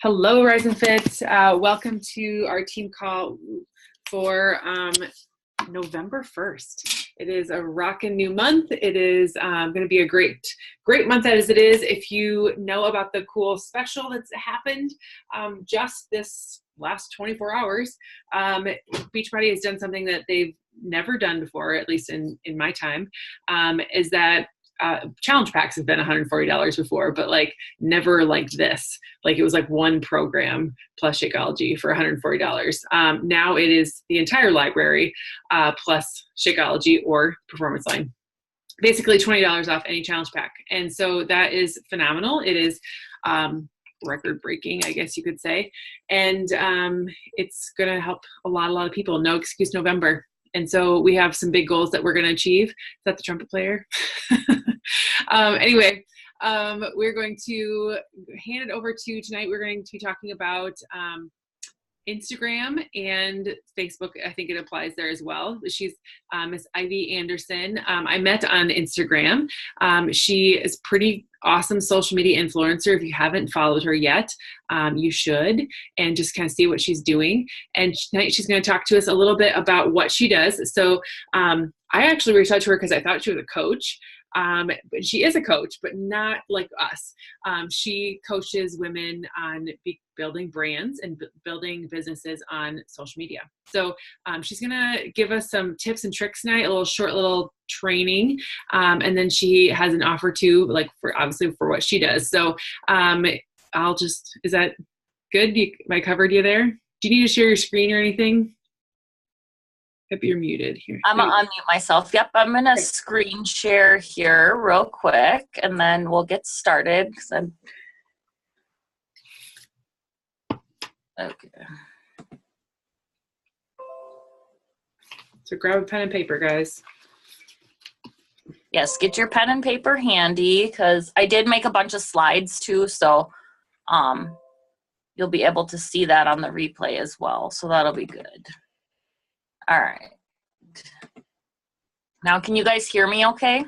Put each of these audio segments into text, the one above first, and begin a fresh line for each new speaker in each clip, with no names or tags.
Hello, Rise and Fit. Welcome to our team call for November 1st. It is a rockin' new month. It is going to be a great month as it is. If you know about the cool special that's happened just this last 24 hours, Beachbody has done something that they've never done before, at least in my time, is that challenge packs have been $140 before, but like never like this. Like it was like one program plus Shakeology for $140. Now it is the entire library plus Shakeology or Performance Line. Basically $20 off any challenge pack. And so that is phenomenal. It is record breaking, I guess you could say. And it's going to help a lot of people. No Excuse November. And so we have some big goals that we're going to achieve. Is that the trumpet player? Anyway, we're going to hand it over to tonight. We're going to be talking about Instagram and Facebook. I think it applies there as well. She's Miss Ivy Anderson. I met on Instagram. She is pretty awesome social media influencer. If you haven't followed her yet, you should, and just kind of see what she's doing. And tonight she's going to talk to us a little bit about what she does. So I actually reached out to her because I thought she was a coach. But she is a coach, but not like us. She coaches women on building brands and building businesses on social media. So she's going to give us some tips and tricks tonight, a short little training. And then she has an offer too, like obviously for what she does. So is that good? Am I covered you there? Do you need to share your screen or anything? If you're muted here.
I'm going to unmute myself. Yep, I'm going to screen share here real quick, and then we'll get started. Okay.
So grab a pen and paper, guys.
Yes, get your pen and paper handy, because I did make a bunch of slides too, so you'll be able to see that on the replay as well, so that'll be good. All right. Now, can you guys hear me okay?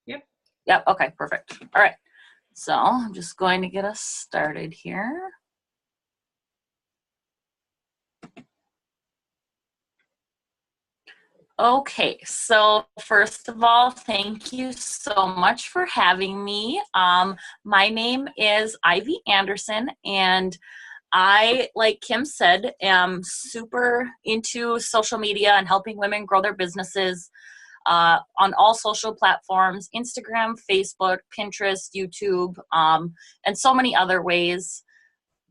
Yep.
Yep, okay, perfect. All right. So I'm just going to get us started here. Okay, so first of all, thank you so much for having me. My name is Ivy Anderson, and I, like Kim said, am super into social media and helping women grow their businesses on all social platforms, Instagram, Facebook, Pinterest, YouTube, and so many other ways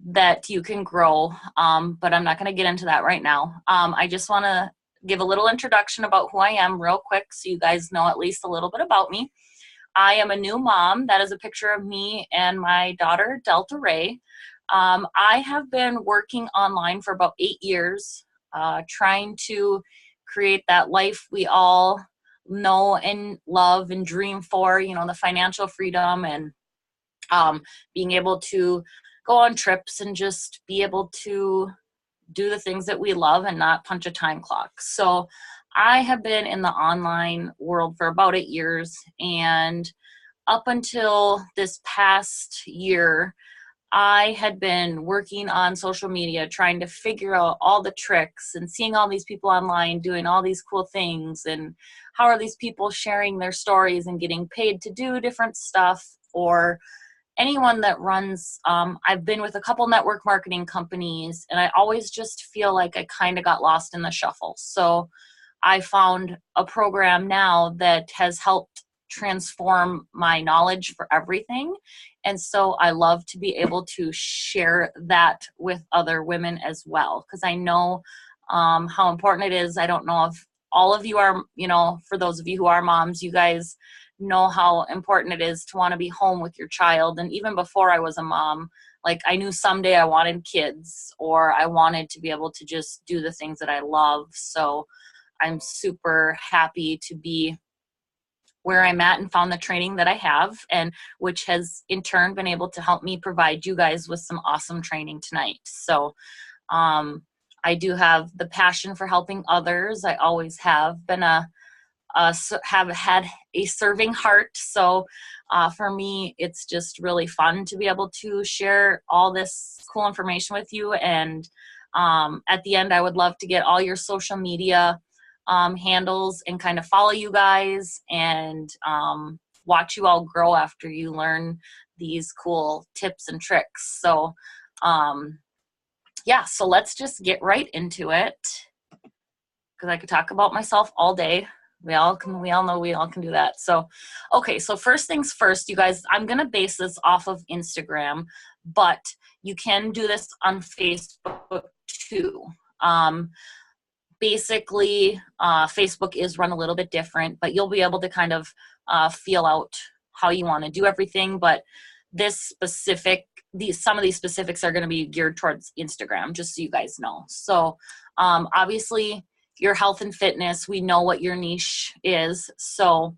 that you can grow. But I'm not going to get into that right now. I just want to give a little introduction about who I am real quick so you guys know at least a little bit about me. I am a new mom. That is a picture of me and my daughter, Delta Ray. I have been working online for about 8 years, trying to create that life we all know and love and dream for, the financial freedom and being able to go on trips and just be able to do the things that we love and not punch a time clock. So I have been in the online world for about 8 years, and up until this past year, I had been working on social media, trying to figure out all the tricks and seeing all these people online doing all these cool things, and how are these people sharing their stories and getting paid to do different stuff. Or anyone that runs, I've been with a couple network marketing companies, and I always just feel like I kind of got lost in the shuffle. So I found a program now that has helped transform my knowledge for everything. And so I love to be able to share that with other women as well, because I know how important it is. I don't know if all of you are, for those of you who are moms, you guys know how important it is to want to be home with your child. And even before I was a mom, like I knew someday I wanted kids, or I wanted to be able to just do the things that I love. So I'm super happy to be where I'm at and found the training that I have, and which has in turn been able to help me provide you guys with some awesome training tonight. So I do have the passion for helping others. I always have been a have had a serving heart. So for me, it's just really fun to be able to share all this cool information with you. And at the end, I would love to get all your social media handles and kind of follow you guys and watch you all grow after you learn these cool tips and tricks. So yeah, so let's just get right into it, because I could talk about myself all day. We all know we all can do that. So, okay, so first things first, you guys, I'm going to base this off of Instagram, but you can do this on Facebook too. Basically, Facebook is run a little bit different, but you'll be able to kind of feel out how you want to do everything. But some of these specifics are going to be geared towards Instagram, just so you guys know. So obviously, your health and fitness, we know what your niche is. So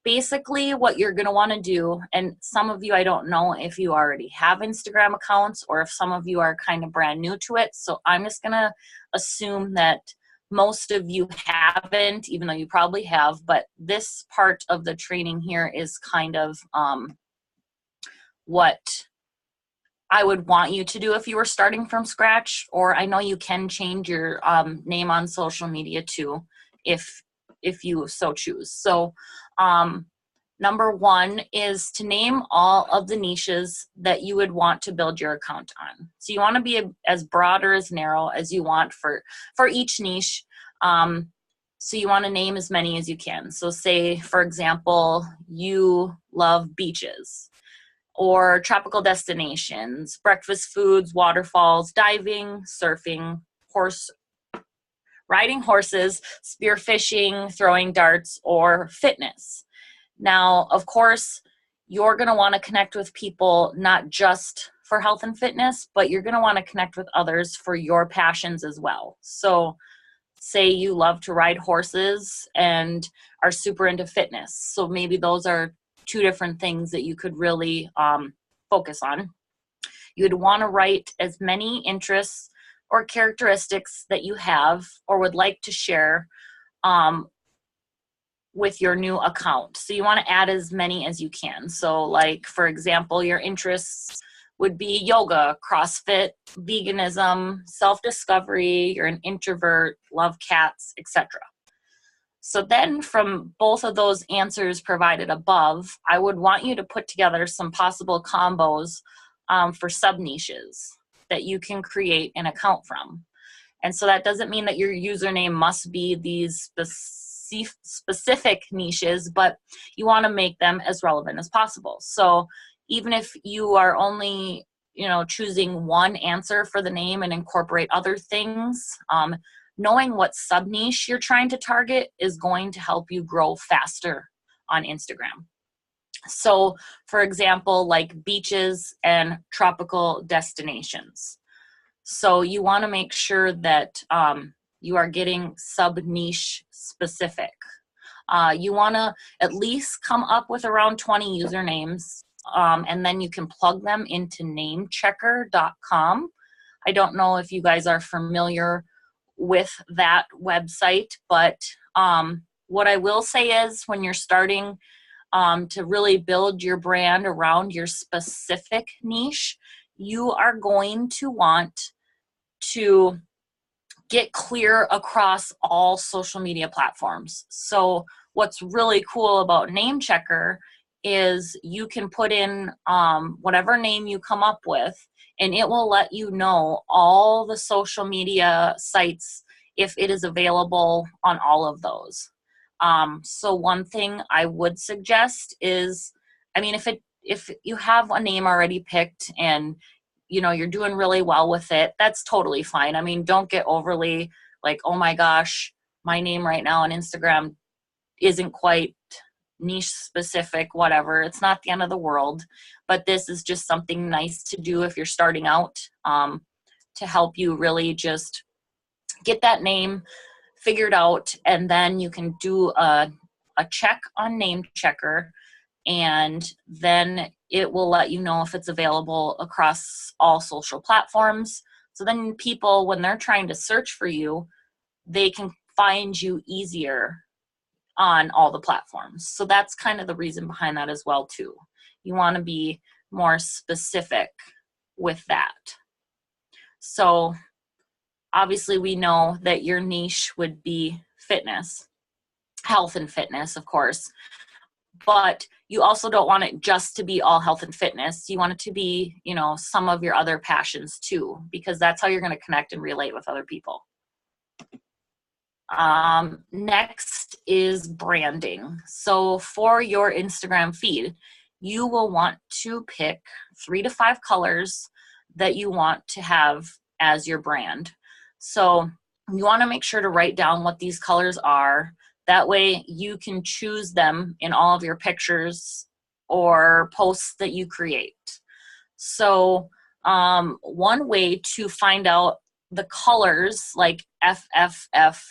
basically what you're going to want to do, and some of you, I don't know if you already have Instagram accounts or if some of you are kind of brand new to it. So I'm just going to assume that most of you haven't, even though you probably have. But this part of the training here is kind of what I would want you to do if you were starting from scratch. Or I know you can change your name on social media too, if you so choose. So number one is to name all of the niches that you would want to build your account on. So you want to be as broad or as narrow as you want for each niche. So you want to name as many as you can. So say, for example, you love beaches, or tropical destinations, breakfast foods, waterfalls, diving, surfing, riding horses, spearfishing, throwing darts, or fitness. Now, of course, you're going to want to connect with people not just for health and fitness, but you're going to want to connect with others for your passions as well. So say you love to ride horses and are super into fitness. So maybe those are two different things that you could really focus on. You'd want to write as many interests or characteristics that you have or would like to share with your new account. So you want to add as many as you can. So like, for example, your interests would be yoga, CrossFit, veganism, self-discovery, you're an introvert, love cats, etc. So then from both of those answers provided above, I would want you to put together some possible combos for sub-niches that you can create an account from. And so that doesn't mean that your username must be these specific niches, but you want to make them as relevant as possible. So even if you are only, choosing one answer for the name and incorporate other things, knowing what sub niche you're trying to target is going to help you grow faster on Instagram. So for example, like beaches and tropical destinations. So you want to make sure that you are getting sub niche specific. You want to at least come up with around 20 usernames, and then you can plug them into namechecker.com. I don't know if you guys are familiar with that website, but what I will say is when you're starting to really build your brand around your specific niche, you are going to want to get clear across all social media platforms. So what's really cool about NameChecker is you can put in whatever name you come up with, and it will let you know all the social media sites if it is available on all of those. So one thing I would suggest is, if you have a name already picked and you're doing really well with it, that's totally fine. Don't get overly like, oh my gosh, my name right now on Instagram isn't quite niche specific, whatever. It's not the end of the world, but this is just something nice to do if you're starting out, to help you really just get that name figured out. And then you can do a check on NameChecker, and then it will let you know if it's available across all social platforms. So then people, when they're trying to search for you, they can find you easier on all the platforms. So that's kind of the reason behind that as well too. You want to be more specific with that. So obviously we know that your niche would be fitness, health and fitness, of course, but you also don't want it just to be all health and fitness. You want it to be, you know, some of your other passions too, because that's how you're going to connect and relate with other people. Next is branding. So for your Instagram feed, you will want to pick 3 to 5 colors that you want to have as your brand. So you want to make sure to write down what these colors are. That way you can choose them in all of your pictures or posts that you create. So one way to find out the colors, like FFF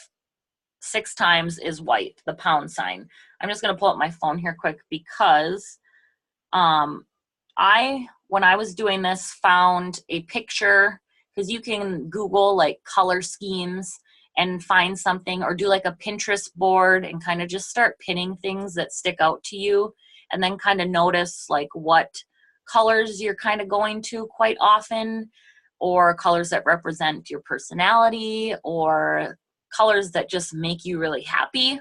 6 times is white, the pound sign. I'm just going to pull up my phone here quick because when I was doing this, found a picture, because you can Google like color schemes and find something, or do like a Pinterest board and kind of just start pinning things that stick out to you, and then kind of notice like what colors you're kind of going to quite often, or colors that represent your personality, or colors that just make you really happy.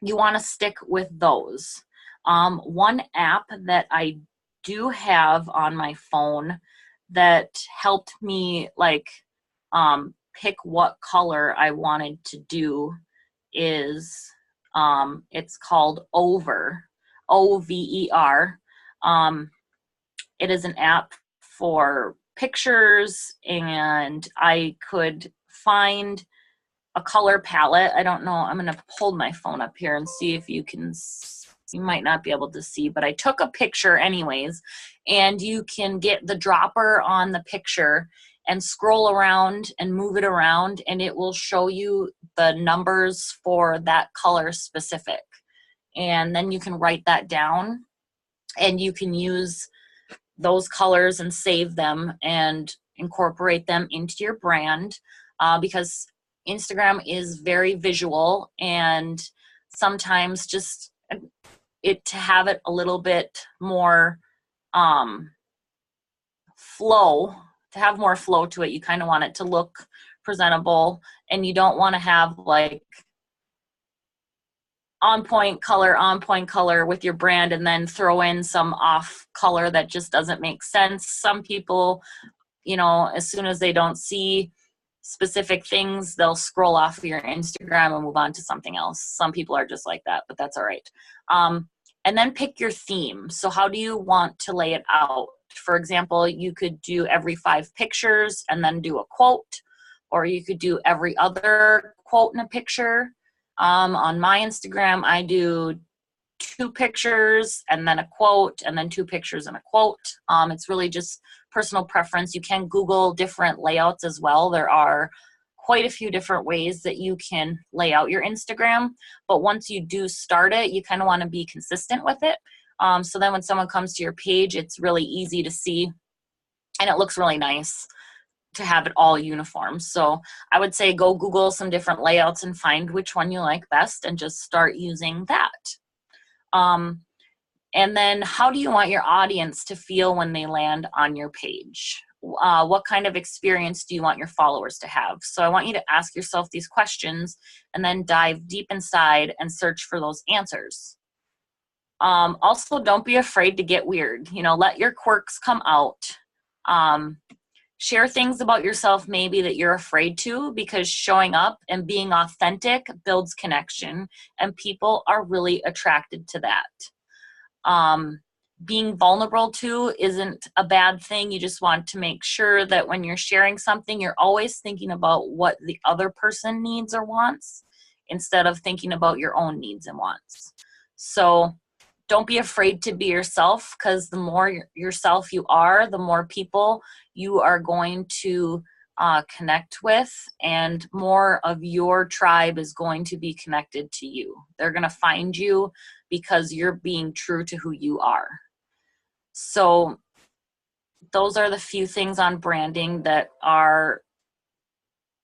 You want to stick with those. One app that I do have on my phone that helped me like pick what color I wanted to do is it's called Over, Over. It is an app for pictures, and I could find a color palette. I don't know. I'm going to hold my phone up here and see if you can, you might not be able to see, but I took a picture anyways, and you can get the dropper on the picture and scroll around and move it around, and it will show you the numbers for that color specific. And then you can write that down, and you can use those colors and save them and incorporate them into your brand, because Instagram is very visual, and sometimes just to have it a little bit more flow, to have more flow to it, you kind of want it to look presentable, and you don't want to have like on point color with your brand and then throw in some off color that just doesn't make sense. Some people, you know, as soon as they don't see specific things, they'll scroll off of your Instagram and move on to something else. Some people are just like that, but that's all right. And then pick your theme. So how do you want to lay it out? For example, you could do every 5 pictures and then do a quote, or you could do every other quote in a picture. On my Instagram, I do 2 pictures and then a quote, and then 2 pictures and a quote. It's really just personal preference. You can Google different layouts as well. There are quite a few different ways that you can lay out your Instagram, but once you do start it, you kind of want to be consistent with it. So then when someone comes to your page, it's really easy to see, and it looks really nice to have it all uniform. So I would say go Google some different layouts and find which one you like best and just start using that. And then how do you want your audience to feel when they land on your page? What kind of experience do you want your followers to have? So I want you to ask yourself these questions and then dive deep inside and search for those answers. Also, don't be afraid to get weird. You know, let your quirks come out. Share things about yourself maybe that you're afraid to, because showing up and being authentic builds connection, and people are really attracted to that. Being vulnerable too isn't a bad thing. You just want to make sure that when you're sharing something, you're always thinking about what the other person needs or wants instead of thinking about your own needs and wants. So don't be afraid to be yourself, because the more yourself you are, the more people you are going to connect with, and more of your tribe is going to be connected to you. They're going to find you because you're being true to who you are. So those are the few things on branding that are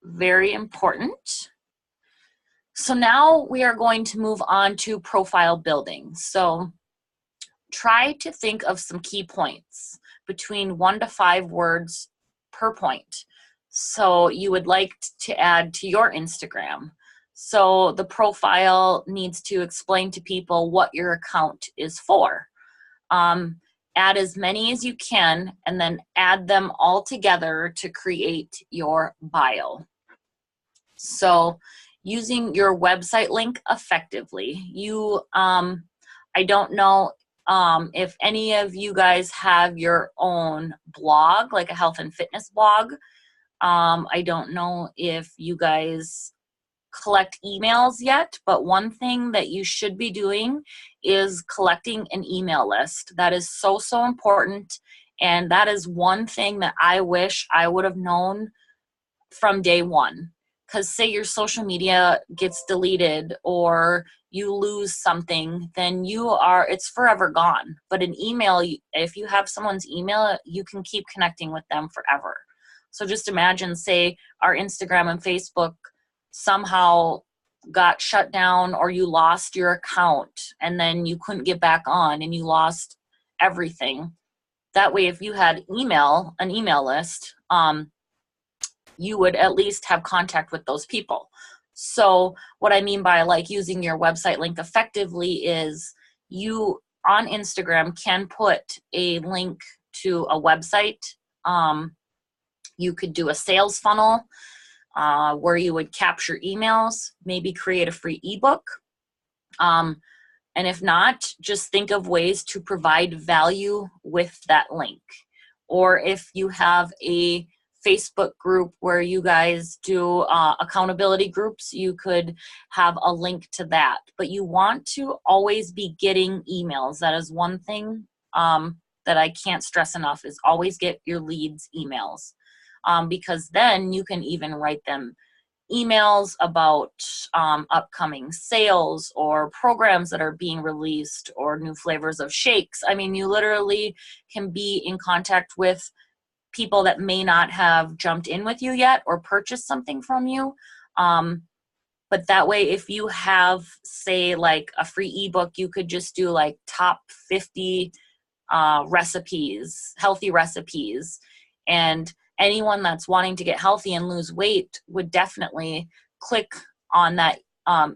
very important. So now we are going to move on to profile building. So try to think of some key points between 1 to 5 words per point. So you would like to add to your Instagram. So the profile needs to explain to people what your account is for. Add as many as you can and then add them all together to create your bio. So using your website link effectively, I don't know if any of you guys have your own blog, like a health and fitness blog. I don't know if you guys collect emails yet, but one thing that you should be doing is collecting an email list. That is so, so important. And that is one thing that I wish I would have known from day one. Because say your social media gets deleted or you lose something, then it's forever gone. But an email, if you have someone's email, you can keep connecting with them forever. So just imagine, say our Instagram and Facebook somehow got shut down or you lost your account and then you couldn't get back on and you lost everything. That way, if you had an email list, you would at least have contact with those people. So what I mean by like using your website link effectively is you on Instagram can put a link to a website. You could do a sales funnel where you would capture emails, maybe create a free ebook. And if not, just think of ways to provide value with that link. Or if you have a Facebook group where you guys do accountability groups, you could have a link to that. But you want to always be getting emails. That is one thing that I can't stress enough, is always get your leads emails. Because then you can even write them emails about upcoming sales or programs that are being released or new flavors of shakes. I mean, you literally can be in contact with people that may not have jumped in with you yet or purchased something from you. But that way, if you have, say, like a free ebook, you could just do like top 50 recipes, healthy recipes. And anyone that's wanting to get healthy and lose weight would definitely click on that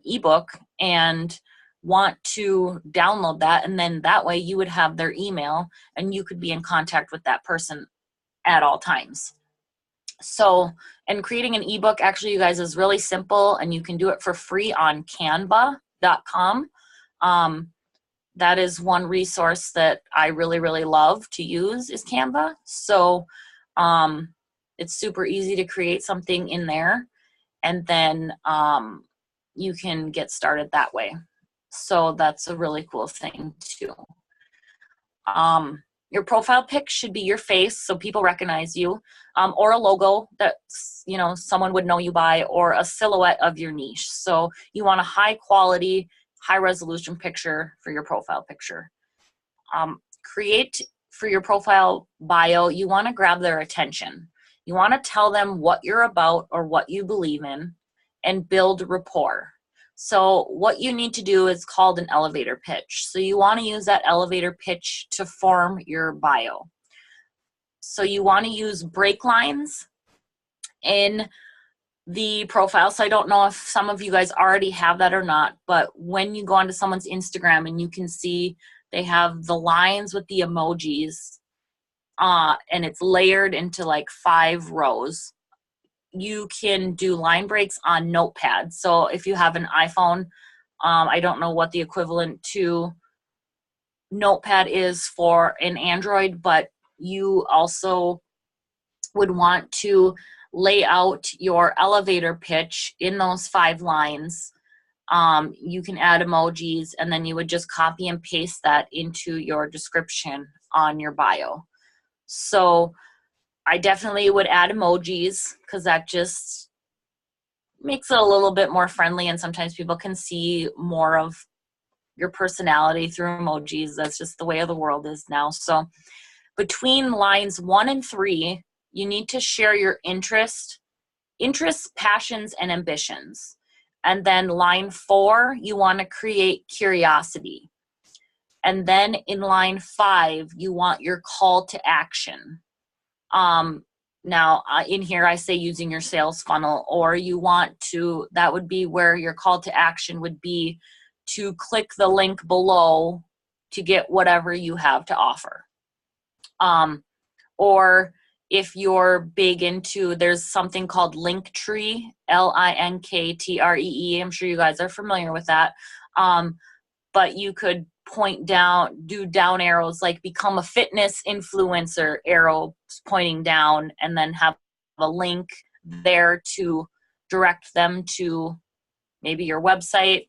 ebook and want to download that. And then that way you would have their email and you could be in contact with that person at all times. So, and creating an ebook, actually, you guys, is really simple, and you can do it for free on canva.com. That is one resource that I really, really love to use, is Canva. So it's super easy to create something in there, and then you can get started that way. So that's a really cool thing too. Your profile pic should be your face so people recognize you, or a logo that someone would know you by, or a silhouette of your niche. So you want a high quality, high resolution picture for your profile picture. Create for your profile bio, you want to grab their attention. You want to tell them what you're about or what you believe in and build rapport. So what you need to do is called an elevator pitch. So you want to use that elevator pitch to form your bio. So you want to use break lines in the profile. So I don't know if some of you guys already have that or not, but when you go onto someone's Instagram and you can see they have the lines with the emojis and it's layered into like 5 rows. You can do line breaks on Notepad. So if you have an iPhone, I don't know what the equivalent to Notepad is for an Android, but you also would want to lay out your elevator pitch in those 5 lines. You can add emojis, and then you would just copy and paste that into your description on your bio. So I definitely would add emojis because that just makes it a little bit more friendly, and sometimes people can see more of your personality through emojis. That's just the way of the world is now. So between lines 1 and 3, you need to share your interests, passions, and ambitions. And then line 4, you want to create curiosity. And then in line 5, you want your call to action. Now in here I say using your sales funnel, or you want to, that would be where your call to action would be to click the link below to get whatever you have to offer. Or if you're big into, there's something called Linktree, Linktree. I'm sure you guys are familiar with that. But you could point down, do down arrows, like become a fitness influencer, arrow pointing down, and then have a link there to direct them to maybe your website.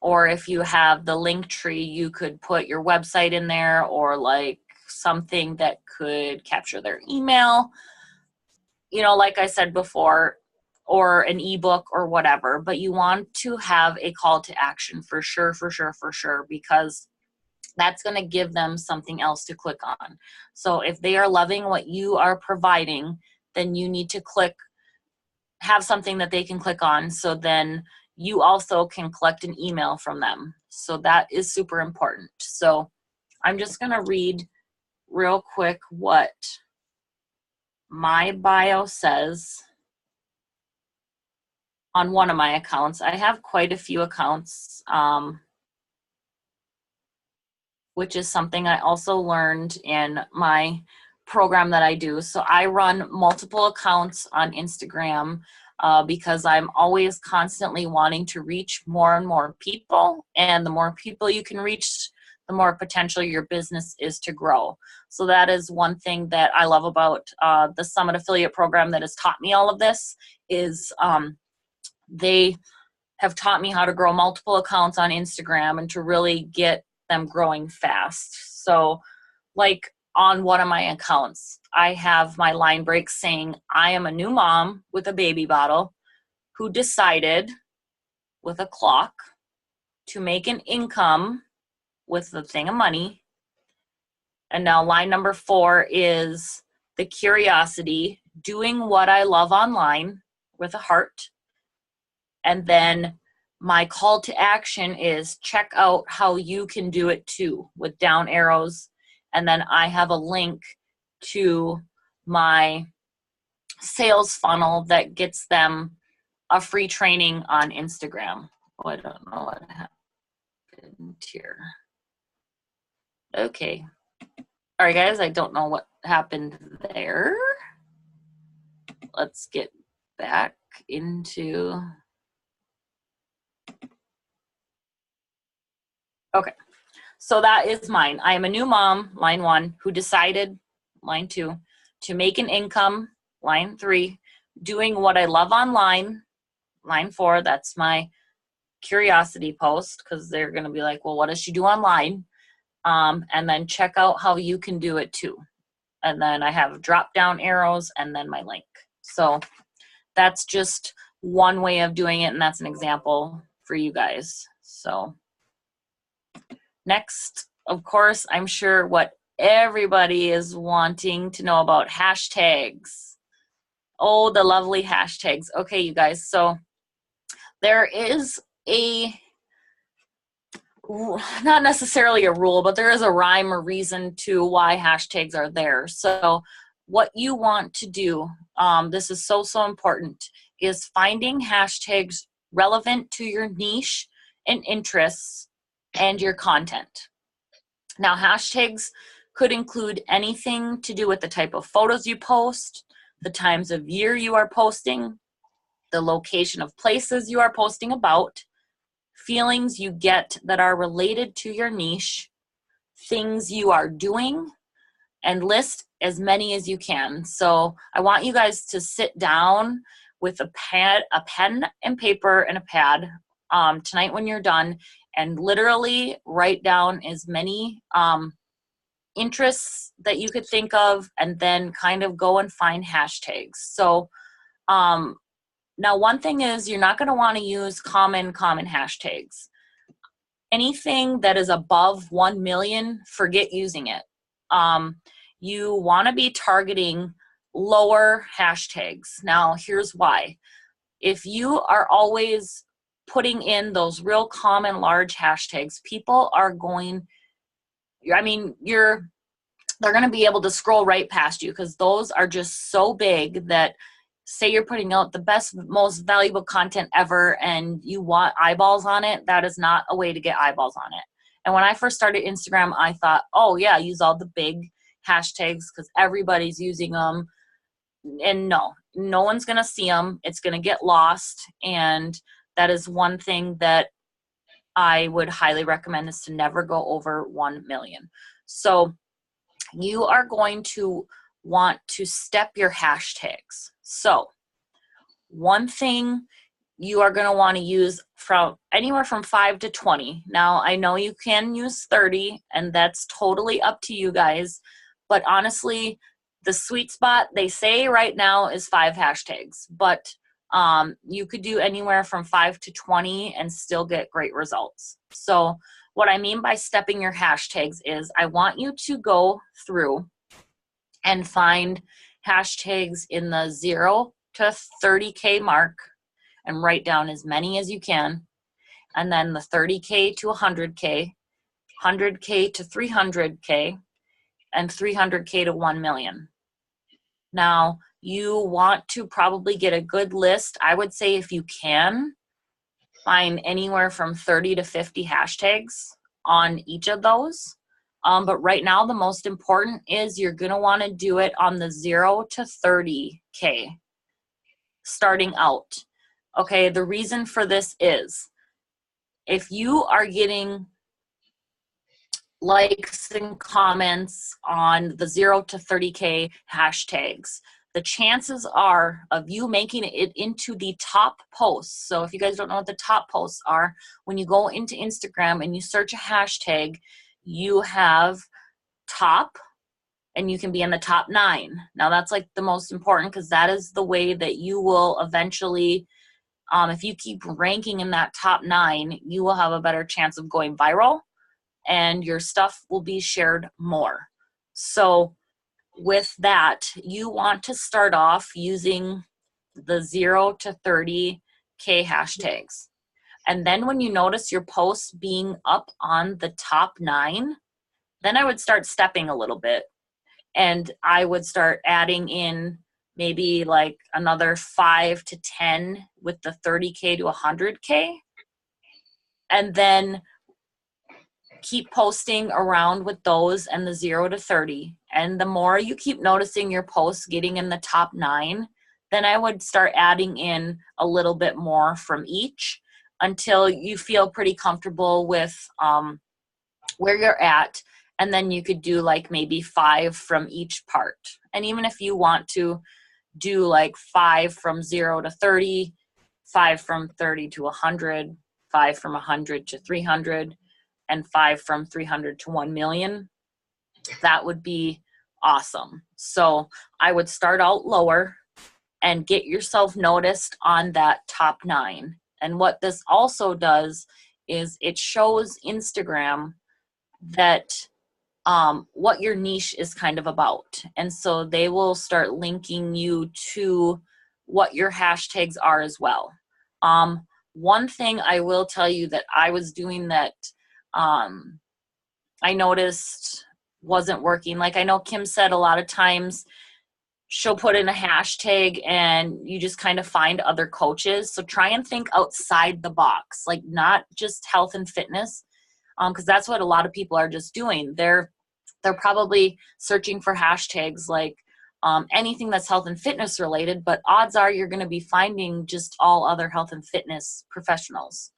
Or if you have the Linktree, you could put your website in there, or like something that could capture their email, you know, like I said before, or an ebook or whatever. But you want to have a call to action for sure, because that's going to give them something else to click on. So if they are loving what you are providing, then you need to have something that they can click on, so then you also can collect an email from them. So that is super important. So I'm just going to read real quick what my bio says on one of my accounts. I have quite a few accounts, which is something I also learned in my program that I do. So I run multiple accounts on Instagram because I'm always constantly wanting to reach more and more people. And the more people you can reach, the more potential your business is to grow. So that is one thing that I love about the Summit Affiliate Program that has taught me all of this, is they have taught me how to grow multiple accounts on Instagram and to really get them growing fast. So like on one of my accounts, I have my line break saying, I am a new mom with a baby bottle who decided with a clock to make an income with the thing of money. And now line number 4 is the curiosity, doing what I love online with a heart. And then my call to action is check out how you can do it too, with down arrows. And then I have a link to my sales funnel that gets them a free training on Instagram. Oh, I don't know what happened here. Okay. All right, guys, I don't know what happened there. Let's get back into... Okay, so that is mine. I am a new mom, line 1, who decided, line 2, to make an income, line 3, doing what I love online, line 4, that's my curiosity post, because they're going to be like, well, what does she do online? And then check out how you can do it too. And then I have drop down arrows and then my link. So that's just one way of doing it, and that's an example for you guys. So next, of course, I'm sure what everybody is wanting to know about, hashtags. Oh, the lovely hashtags. Okay, you guys, so there is not necessarily a rule, but there is a rhyme or reason to why hashtags are there. So what you want to do, this is so important, is finding hashtags relevant to your niche and interests and your content. Now, hashtags could include anything to do with the type of photos you post, the times of year you are posting, the location of places you are posting about, feelings you get that are related to your niche, things you are doing, and list as many as you can. So I want you guys to sit down with a pen and paper and a pad tonight when you're done, and literally write down as many interests that you could think of, and then kind of go and find hashtags. So now one thing is, you're not going to want to use common hashtags. Anything that is above 1 million, forget using it. You want to be targeting lower hashtags. Now, here's why. if you are always putting in those real common large hashtags, people are going, I mean, they're going to be able to scroll right past you because those are just so big that, say you're putting out the best, most valuable content ever and you want eyeballs on it, that is not a way to get eyeballs on it. And when I first started Instagram, I thought, oh yeah, use all the big hashtags because everybody's using them. And no one's going to see them. It's going to get lost. And that is one thing that I would highly recommend, is to never go over 1 million. So you are going to want to step your hashtags. So one thing you are going to want to use from anywhere from 5 to 20. Now, I know you can use 30, and that's totally up to you guys. But honestly, the sweet spot, they say right now, is 5 hashtags. But you could do anywhere from 5 to 20 and still get great results. So what I mean by stepping your hashtags is, I want you to go through and find hashtags in the 0 to 30K mark and write down as many as you can. And then the 30K to 100K, 100K to 300K, and 300K to 1 million. Now, you want to probably get a good list. I would say if you can, find anywhere from 30 to 50 hashtags on each of those. But right now, the most important is you're going to want to do it on the 0 to 30K starting out. Okay, the reason for this is, if you are getting likes and comments on the 0 to 30K hashtags, the chances are of you making it into the top posts. So if you guys don't know what the top posts are, when you go into Instagram and you search a hashtag, you have top, and you can be in the top 9. Now that's like the most important, because that is the way that you will eventually, if you keep ranking in that top 9, you will have a better chance of going viral and your stuff will be shared more. So with that, you want to start off using the 0 to 30K hashtags. And then when you notice your posts being up on the top 9, then I would start stepping a little bit. And I would start adding in maybe like another 5 to 10 with the 30K to 100K. And then keep posting around with those and the 0 to 30. And the more you keep noticing your posts getting in the top 9, then I would start adding in a little bit more from each until you feel pretty comfortable with where you're at. And then you could do like maybe 5 from each part. And even if you want to do like 5 from 0 to 30, 5 from 30 to 100, 5 from 100 to 300, and 5 from 300 to 1 million, that would be awesome. So I would start out lower and get yourself noticed on that top 9. And what this also does is it shows Instagram that what your niche is kind of about. And so they will start linking you to what your hashtags are as well. One thing I will tell you that I was doing that I noticed wasn't working. Like I know Kim said, a lot of times she'll put in a hashtag and you just kind of find other coaches. So try and think outside the box, like not just health and fitness, because that's what a lot of people are just doing. They're probably searching for hashtags like anything that's health and fitness related, but odds are you're going to be finding just all other health and fitness professionals.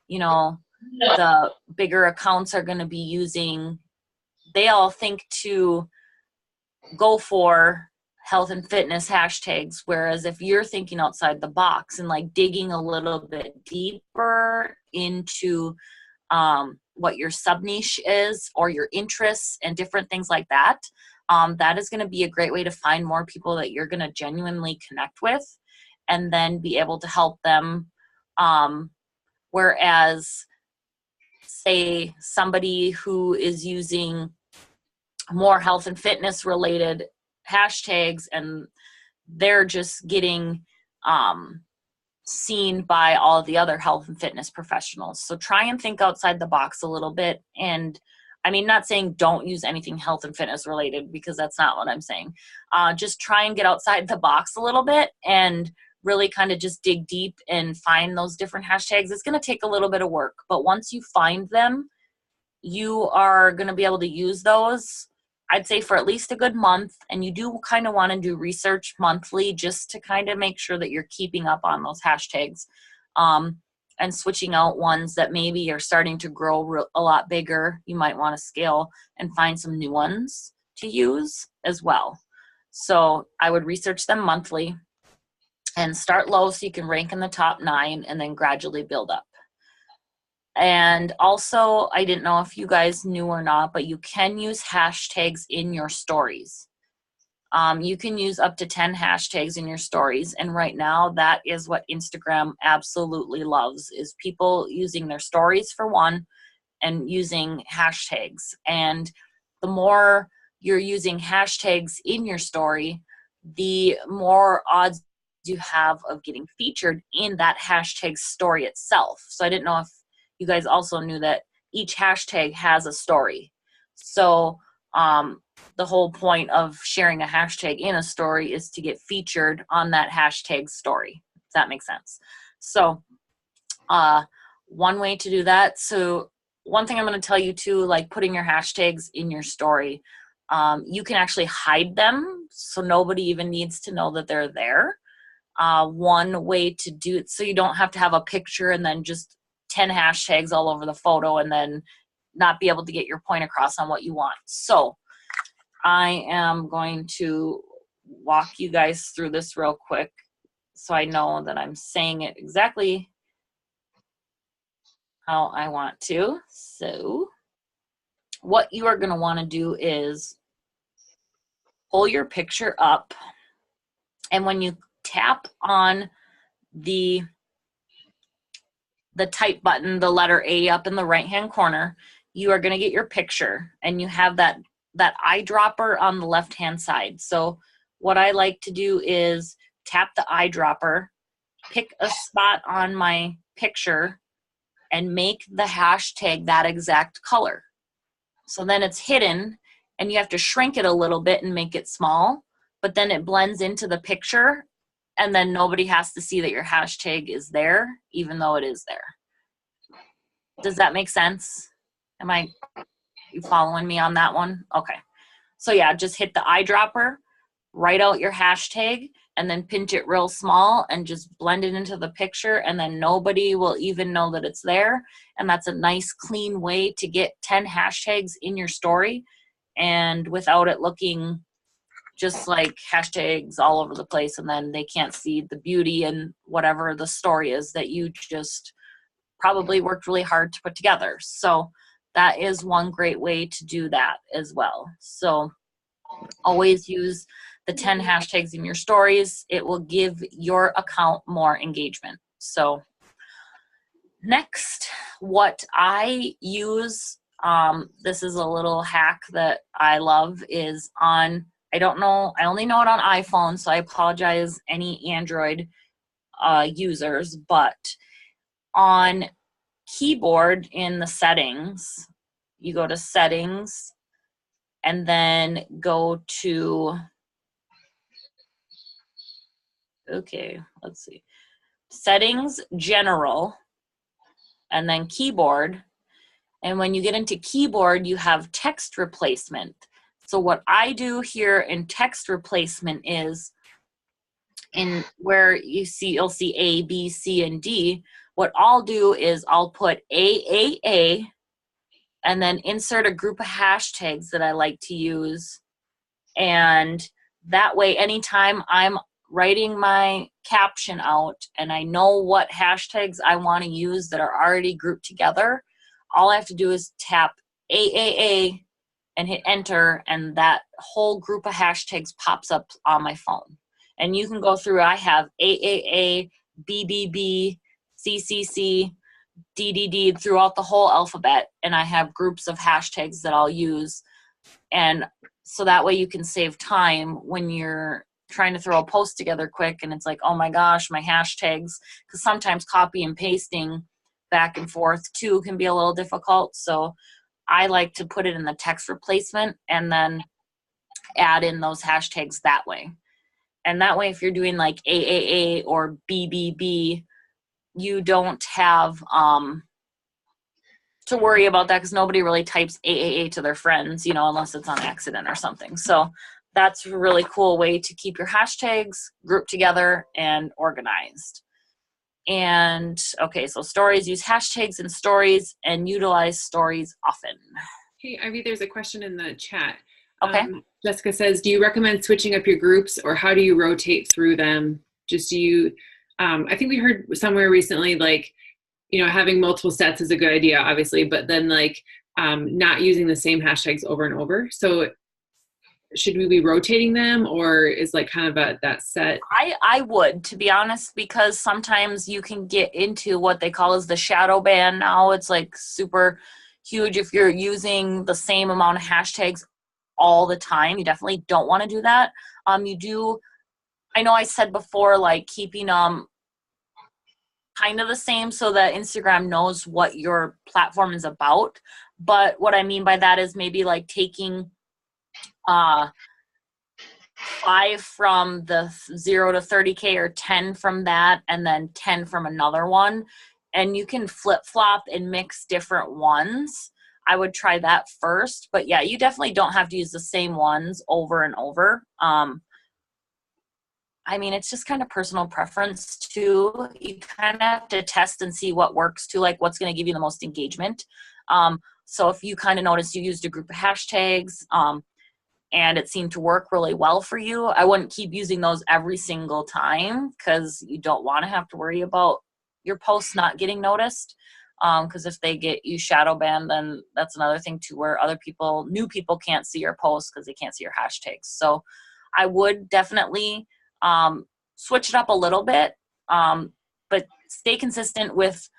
You know, the bigger accounts are going to be using, they all think to go for health and fitness hashtags. Whereas if you're thinking outside the box and like digging a little bit deeper into what your sub niche is or your interests and different things like that, that is going to be a great way to find more people that you're going to genuinely connect with and then be able to help them. Whereas say somebody who is using more health and fitness related hashtags and they're just getting seen by all the other health and fitness professionals. So try and think outside the box a little bit. And I mean, not saying don't use anything health and fitness related, because that's not what I'm saying. Just try and get outside the box a little bit and really kind of just dig deep and find those different hashtags. It's going to take a little bit of work, but once you find them, you are going to be able to use those, I'd say, for at least a good month. And you do kind of want to do research monthly just to kind of make sure that you're keeping up on those hashtags, and switching out ones that maybe are starting to grow a lot bigger. You might want to scale and find some new ones to use as well. So I would research them monthly and start low so you can rank in the top 9 and then gradually build up. And also, I didn't know if you guys knew or not, but you can use hashtags in your stories. You can use up to 10 hashtags in your stories. And right now, that is what Instagram absolutely loves, is people using their stories for one and using hashtags. And the more you're using hashtags in your story, the more odds you have of getting featured in that hashtag story itself. So I didn't know if you guys also knew that each hashtag has a story. So the whole point of sharing a hashtag in a story is to get featured on that hashtag story. Does that make sense? So one way to do that. So one thing I'm going to tell you too, like putting your hashtags in your story, you can actually hide them so nobody even needs to know that they're there. One way to do it, so you don't have to have a picture and then just 10 hashtags all over the photo and then not be able to get your point across on what you want. So I am going to walk you guys through this real quick so I know that I'm saying it exactly how I want to. So what you are going to want to do is pull your picture up, and when you tap on the type button, the letter A up in the right hand corner, you are going to get your picture, and you have that eyedropper on the left hand side. So what I like to do is tap the eyedropper, pick a spot on my picture, and make the hashtag that exact color. So then it's hidden, and you have to shrink it a little bit and make it small, but then it blends into the picture, and then nobody has to see that your hashtag is there, even though it is there. Does that make sense? You following me on that one? Okay. So yeah, just hit the eyedropper, write out your hashtag, and then pinch it real small and just blend it into the picture, and then nobody will even know that it's there. And that's a nice, clean way to get 10 hashtags in your story, and without it looking just like hashtags all over the place, and then they can't see the beauty and whatever the story is that you just probably worked really hard to put together. So that is one great way to do that as well. So always use the 10 hashtags in your stories. It will give your account more engagement. So next, what I use, this is a little hack that I love, is on, I only know it on iPhone, so I apologize any Android users, but on keyboard in the settings, you go to settings and then go to, okay, let's see, settings, general, and then keyboard. And when you get into keyboard, you have text replacement. So what I do here in text replacement is, in where you'll see A, B, C, and D, what I'll do is I'll put AAA and then insert a group of hashtags that I like to use. And that way, anytime I'm writing my caption out and I know what hashtags I want to use that are already grouped together, all I have to do is tap AAA and hit enter, and that whole group of hashtags pops up on my phone. And you can go through, I have AAA, BBB, CCC, DDD throughout the whole alphabet, and I have groups of hashtags that I'll use. And so that way you can save time when you're trying to throw a post together quick and it's like, oh my gosh, my hashtags, because sometimes copy and pasting back and forth too can be a little difficult. So I like to put it in the text replacement and then add in those hashtags that way. And that way, if you're doing like AAA or BBB, you don't have to worry about that, because nobody really types AAA to their friends, unless it's on accident or something. So that's a really cool way to keep your hashtags grouped together and organized. And okay, so stories, use hashtags in stories and utilize stories often.
Hey, Ivy, there's a question in the chat.
Okay.
Jessica says, do you recommend switching up your groups, or how do you rotate through them? Just do you, I think we heard somewhere recently, like, having multiple sets is a good idea, obviously, but then like not using the same hashtags over and over. So should we be rotating them, or is like kind of that set?
I would, to be honest, because sometimes you can get into what they call as the shadow ban now. It's like super huge if you're using the same amount of hashtags all the time. You definitely don't want to do that. I know I said before, like keeping kind of the same so that Instagram knows what your platform is about. But what I mean by that is maybe like taking 5 from the 0 to 30K, or 10 from that, and then 10 from another one. And you can flip flop and mix different ones. I would try that first. But yeah, you definitely don't have to use the same ones over and over. I mean, it's just kind of personal preference too. You kind of have to test and see what works too, like what's going to give you the most engagement. So if you kind of notice you used a group of hashtags and it seemed to work really well for you, I wouldn't keep using those every single time, because you don't want to have to worry about your posts not getting noticed. Because if they get you shadow banned, then that's another thing too, where new people can't see your posts because they can't see your hashtags. So I would definitely switch it up a little bit, but stay consistent with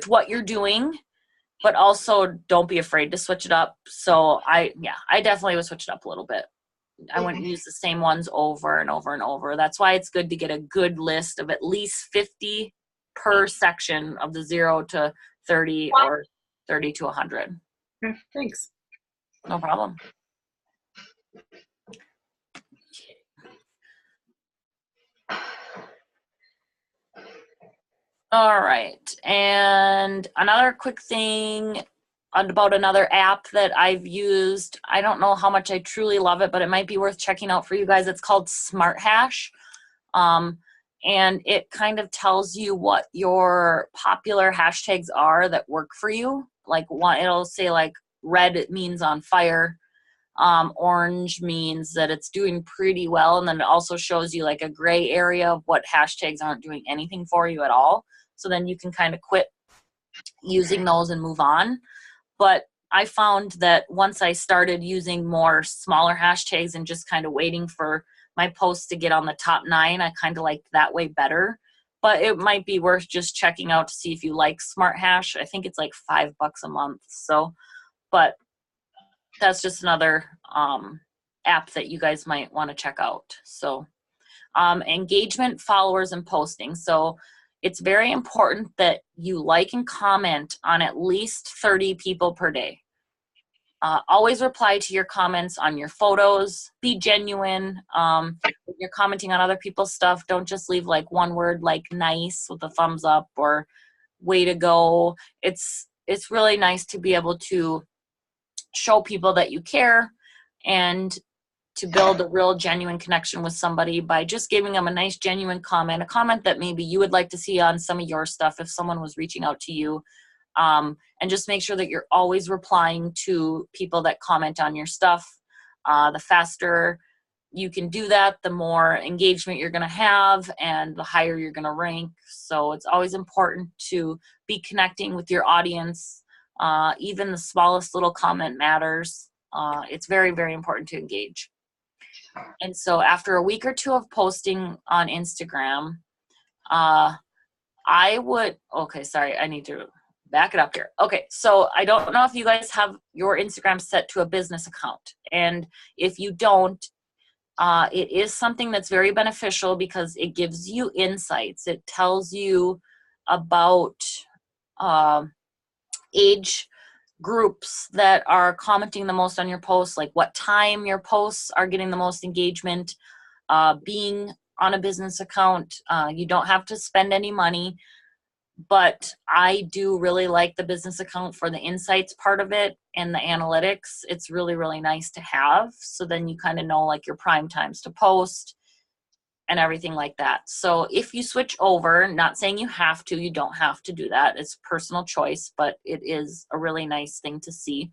what you're doing, but also don't be afraid to switch it up. So I definitely would switch it up a little bit. I wouldn't use the same ones over and over and over. That's why it's good to get a good list of at least 50 per section of the 0 to 30 or 30 to 100.
Okay, thanks.
No problem. All right. And another quick thing about another app that I've used. I don't know how much I truly love it, but it might be worth checking out for you guys. It's called SmartHash. And it kind of tells you what your popular hashtags are that work for you. Like it'll say like red means on fire. Orange means that it's doing pretty well. And then it also shows you like a gray area of what hashtags aren't doing anything for you at all. So then you can kind of quit using those and move on. But I found that once I started using more smaller hashtags and just kind of waiting for my posts to get on the top 9, I kind of liked that way better. But it might be worth just checking out to see if you like SmartHash. I think it's like $5 a month. So, but that's just another app that you guys might want to check out. So engagement, followers, and posting. So it's very important that you like and comment on at least 30 people per day. Always reply to your comments on your photos. Be genuine. When you're commenting on other people's stuff, don't just leave like one word like nice with a thumbs up or way to go. It's really nice to be able to show people that you care and to build a real genuine connection with somebody by just giving them a nice genuine comment, a comment that maybe you would like to see on some of your stuff if someone was reaching out to you. And just make sure that you're always replying to people that comment on your stuff. The faster you can do that, the more engagement you're going to have and the higher you're going to rank. So it's always important to be connecting with your audience. Even the smallest little comment matters. It's very, very important to engage. And so after a week or two of posting on Instagram, I need to back it up here. Okay, so I don't know if you guys have your Instagram set to a business account. And if you don't, It is something that's very beneficial because it gives you insights. It tells you about age groups that are commenting the most on your posts, like what time your posts are getting the most engagement. Being on a business account, you don't have to spend any money, but I do really like the business account for the insights part of it and the analytics. It's really, really nice to have. So then you kind of know like your prime times to post and everything like that. So if you switch over, not saying you have to, you don't have to do that. It's personal choice, but it is a really nice thing to see.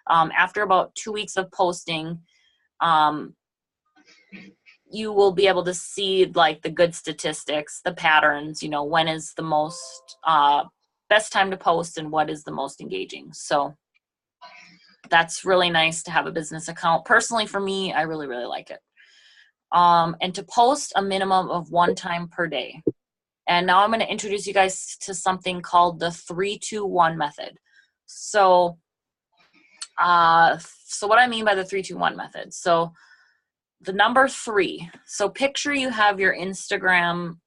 After about 2 weeks of posting, you will be able to see like the good statistics, the patterns, you know, when is the most best time to post and what is the most engaging. So that's really nice to have a business account. Personally, for me, I really, really like it. And to post a minimum of 1 time per day. And now I'm going to introduce you guys to something called the 3-2-1 method. So what I mean by the 3-2-1 method. So the number 3. So picture you have your Instagram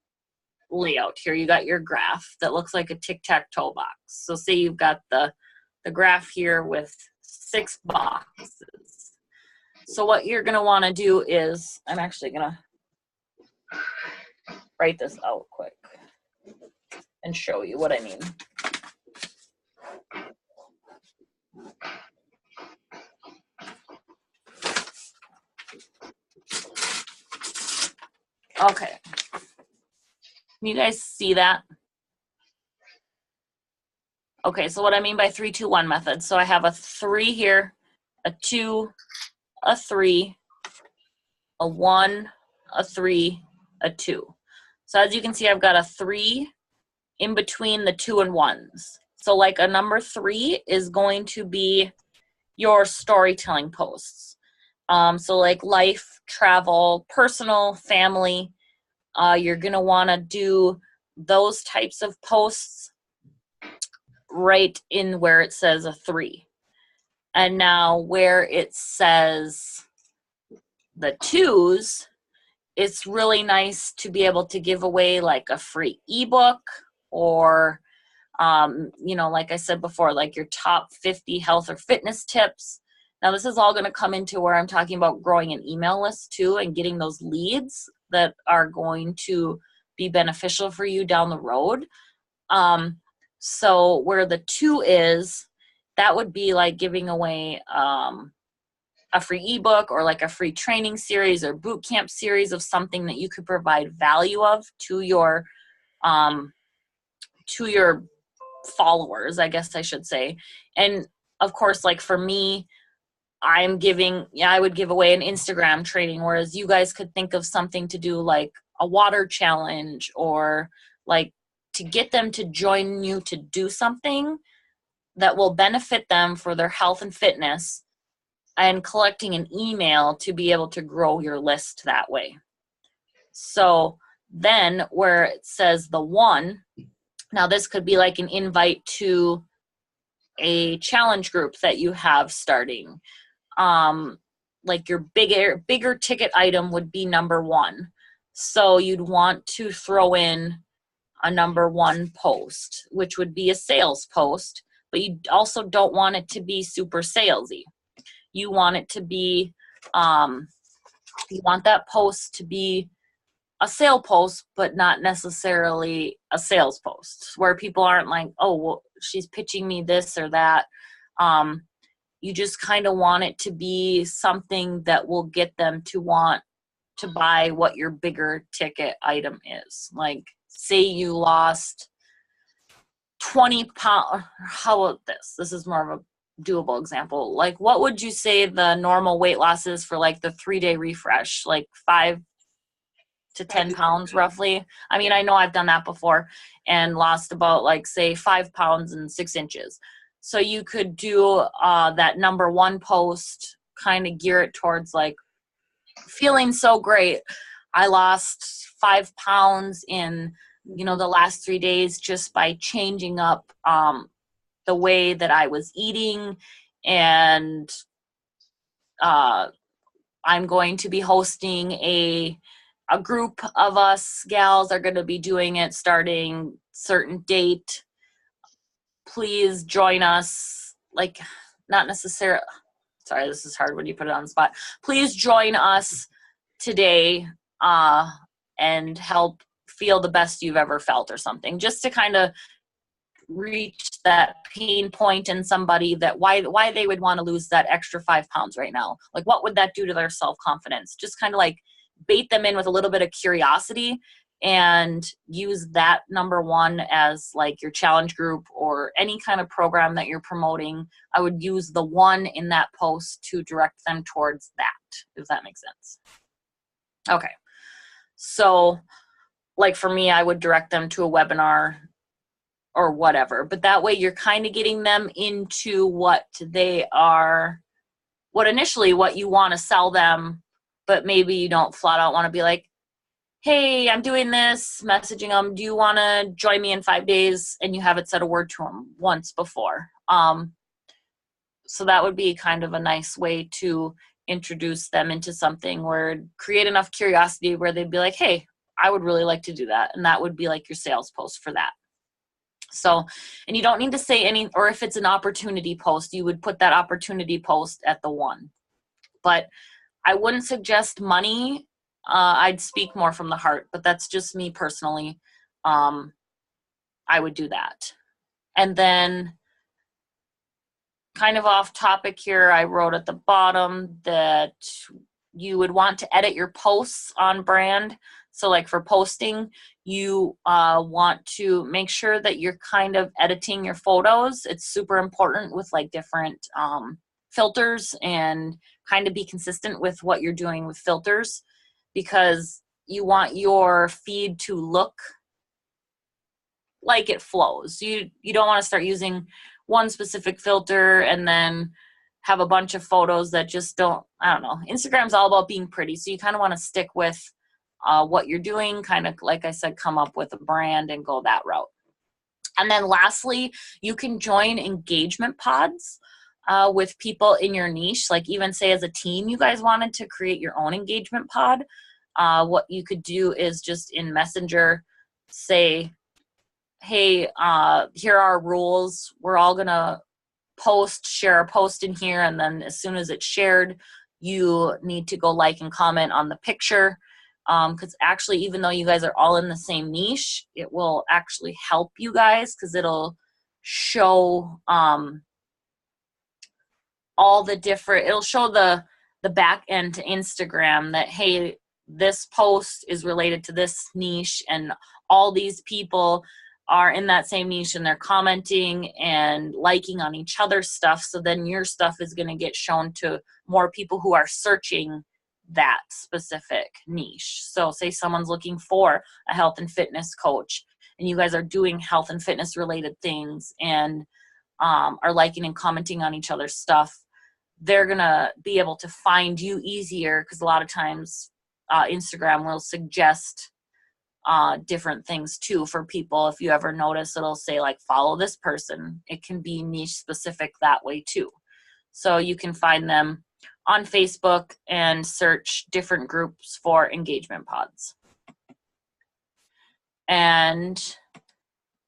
layout here. You got your graph that looks like a tic-tac-toe box. So say you've got the graph here with 6 boxes. So what you're going to want to do is, I'm actually going to write this out quick and show you what I mean. Okay. Can you guys see that? Okay, so what I mean by 3-2-1 method. So I have a 3 here, a 2, a 3, a 1, a 3, a 2. So as you can see, I've got a 3 in between the 2 and 1s. So like a number 3 is going to be your storytelling posts. So like life, travel, personal, family, you're going to want to do those types of posts right in where it says a 3. And now where it says the 2s, it's really nice to be able to give away like a free ebook or, you know, like I said before, like your top 50 health or fitness tips. Now this is all going to come into where I'm talking about growing an email list too and getting those leads that are going to be beneficial for you down the road. So where the 2 is, that would be like giving away a free ebook or like a free training series or boot camp series of something that you could provide value of to your followers, I guess I should say. And of course, like for me, I would give away an Instagram training, whereas you guys could think of something to do like a water challenge or like to get them to join you to do something that will benefit them for their health and fitness, and collecting an email to be able to grow your list that way. So then where it says the 1, now this could be like an invite to a challenge group that you have starting. Like your bigger ticket item would be number 1. So you'd want to throw in a number 1 post, which would be a sales post, but you also don't want it to be super salesy. You want it to be, you want that post to be a sale post, but not necessarily a sales post where people aren't like, oh, well, she's pitching me this or that. You just kind of want it to be something that will get them to want to buy what your bigger ticket item is. Like say you lost 20 pounds. How about this? This is more of a doable example. Like what would you say the normal weight loss is for like the 3-day refresh? Like 5 to 10 pounds roughly. I mean, I know I've done that before and lost about like say 5 pounds and 6 inches. So you could do that number 1 post, kind of gear it towards like feeling so great. I lost 5 pounds in, you know, the last 3 days just by changing up the way that I was eating, and I I'm going to be hosting a group of us gals are going to be doing it starting certain date. Please join us. Like, not necessarily, sorry, this is hard when you put it on the spot. Please join us today and help feel the best you've ever felt or something, just to kind of reach that pain point in somebody, that why they would want to lose that extra 5 pounds right now. Like, what would that do to their self-confidence? Just kind of like bait them in with a little bit of curiosity and use that number one as like your challenge group or any kind of program that you're promoting. I would use the one in that post to direct them towards that, if that makes sense. Okay. So like for me, I would direct them to a webinar or whatever, but that way you're kind of getting them into what they are, what you want to sell them, but maybe you don't flat out want to be like, hey, I'm doing this, messaging them, do you want to join me in 5 days? And you haven't said a word to them once before. So that would be kind of a nice way to introduce them into something, where create enough curiosity where they'd be like, hey, I would really like to do that. And that would be like your sales post for that. So, and you don't need to say any, or if it's an opportunity post, you would put that opportunity post at the one. But I wouldn't suggest money. I'd speak more from the heart, but that's just me personally. I would do that. And then kind of off topic here, I wrote at the bottom that you would want to edit your posts on brand. So like for posting, you want to make sure that you're kind of editing your photos. It's super important with like different filters, and kind of be consistent with what you're doing with filters, because you want your feed to look like it flows. You don't want to start using one specific filter and then have a bunch of photos that just don't, I don't know. Instagram's all about being pretty. So you kind of want to stick with what you're doing, kind of, like I said, come up with a brand and go that route. And then lastly, you can join engagement pods with people in your niche. Like even say as a team, you guys wanted to create your own engagement pod. What you could do is just in Messenger say, hey, here are our rules. We're all going to share a post in here. And then as soon as it's shared, you need to go like and comment on the picture. Because actually, even though you guys are all in the same niche, it will actually help you guys, because it'll show all the different, it'll show the back end to Instagram that, hey, this post is related to this niche and all these people are in that same niche and they're commenting and liking on each other's stuff. So then your stuff is going to get shown to more people who are searching that specific niche. So say someone's looking for a health and fitness coach, and you guys are doing health and fitness related things and are liking and commenting on each other's stuff, they're going to be able to find you easier, because a lot of times Instagram will suggest different things too for people. If you ever notice, it'll say like, follow this person. It can be niche specific that way too. So you can find them on Facebook and search different groups for engagement pods. And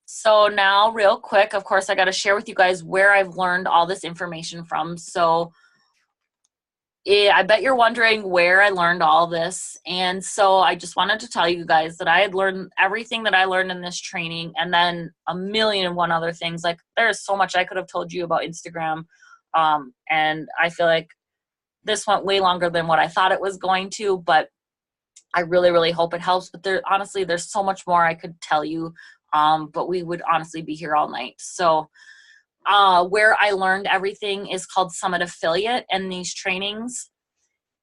so now real quick, of course, I got to share with you guys where I've learned all this information from. So I bet you're wondering where I learned all this. And so I just wanted to tell you guys that I had learned everything that I learned in this training, and then a million and one other things. Like there's so much I could have told you about Instagram. And I feel like this went way longer than what I thought it was going to, but I really, really hope it helps. But honestly, there's so much more I could tell you, but we would honestly be here all night. So where I learned everything is called Summit Affiliate and these trainings.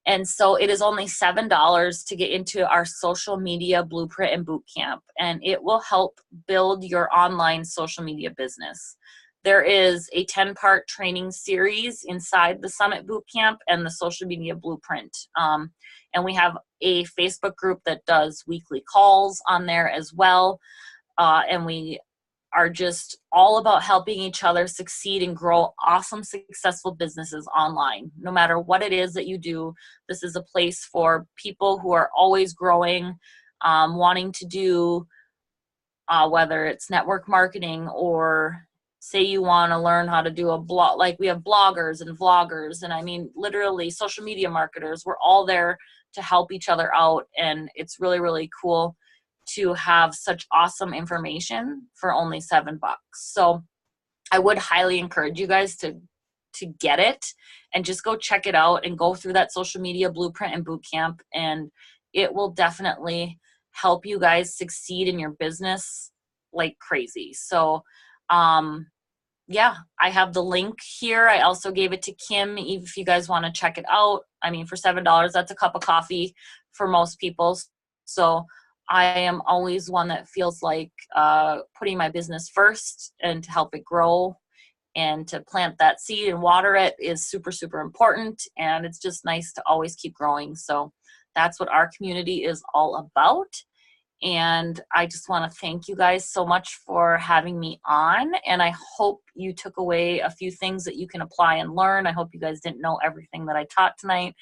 And so it is only $7 to get into our social media blueprint and boot camp, and it will help build your online social media business. There is a 10-part training series inside the Summit Bootcamp and the Social Media Blueprint. And we have a Facebook group that does weekly calls on there as well. And we are just all about helping each other succeed and grow awesome, successful businesses online. No matter what it is that you do, this is a place for people who are always growing, wanting to do, whether it's network marketing, or say you want to learn how to do a blog. Like we have bloggers and vloggers, and I mean, literally social media marketers. We're all there to help each other out. And it's really, really cool to have such awesome information for only $7. So I would highly encourage you guys to get it and just go check it out and go through that social media blueprint and boot camp. And it will definitely help you guys succeed in your business like crazy. So, yeah, I have the link here. I also gave it to Kim if you guys want to check it out. I mean, for $7, that's a cup of coffee for most people. So I am always one that feels like putting my business first and to help it grow and to plant that seed and water it is super, super important. And it's just nice to always keep growing. So that's what our community is all about. And I just want to thank you guys so much for having me on. And I hope you took away a few things that you can apply and learn. I hope you guys didn't know everything that I taught tonight.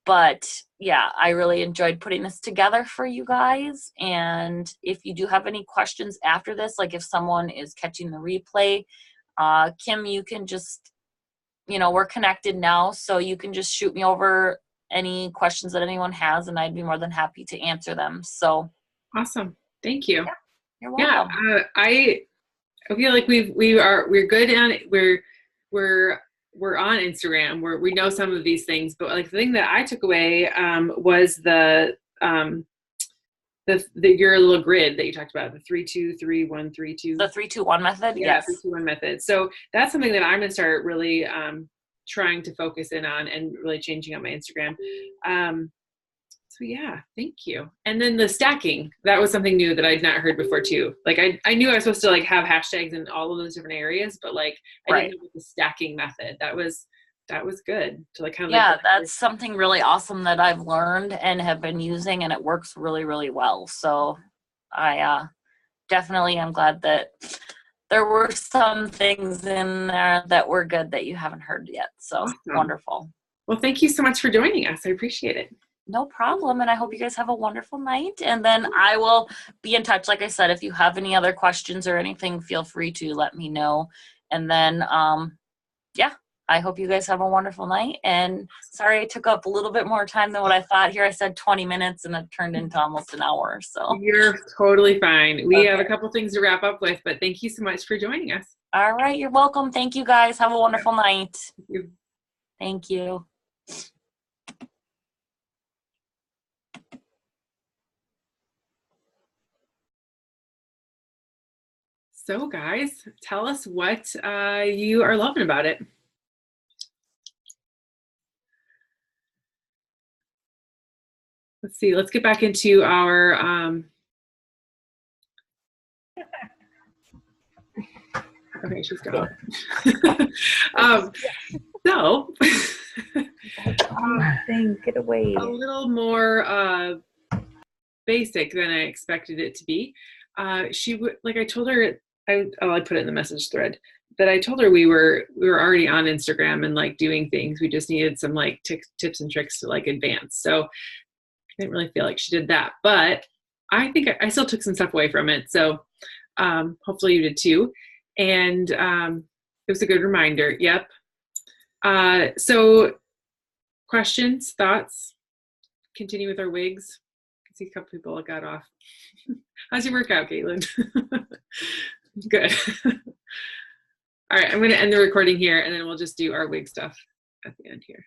But yeah, I really enjoyed putting this together for you guys. And if you do have any questions after this, like if someone is catching the replay, Kim, you can just, we're connected now. So you can just shoot me over any questions that anyone has, and I'd be more than happy to answer them. So
awesome. Thank you.
Yeah, you're welcome.
Yeah, I feel like we're good on it. We're on Instagram. We know some of these things, but like the thing that I took away was the your little grid that you talked about, the 3-2-3-1-3-2.
The 3-2-1 method.
Yeah,
yes.
3-2-1 method. So that's something that I'm going to start really trying to focus in on and really changing up my Instagram. So yeah, thank you. And then the stacking, that was something new that I'd not heard before too. Like I knew I was supposed to like have hashtags in all of those different areas, but like I didn't know the stacking method. That was good to like kind of
that's something really awesome that I've learned and have been using, and it works really, really well. So I definitely am glad that there were some things in there that were good that you haven't heard yet. So awesome. Wonderful.
Well, thank you so much for joining us. I appreciate it.
No problem. And I hope you guys have a wonderful night. And then I will be in touch. Like I said, if you have any other questions or anything, feel free to let me know. And then, yeah, I hope you guys have a wonderful night. And sorry I took up a little bit more time than what I thought. Here I said 20 minutes and it turned into almost an hour. So
you're totally fine. We have a couple things to wrap up with, but thank you so much for joining us.
All right. You're welcome. Thank you guys. Have a wonderful night.
Thank you.
Thank you.
So guys, tell us what you are loving about it. Let's see, let's get back into our, okay, she's gone. So,
thing, get away.
A little more basic than I expected it to be. She would, like I told her, I put it in the message thread, that I told her we were already on Instagram and like doing things. We just needed some like tips and tricks to like advance. So I didn't really feel like she did that, but I think I still took some stuff away from it. So hopefully you did too. And it was a good reminder. Yep. So questions, thoughts, continue with our wigs. I see a couple people got off. How's your workout, Caitlin? Good. All right, I'm going to end the recording here, and then we'll just do our wig stuff at the end here.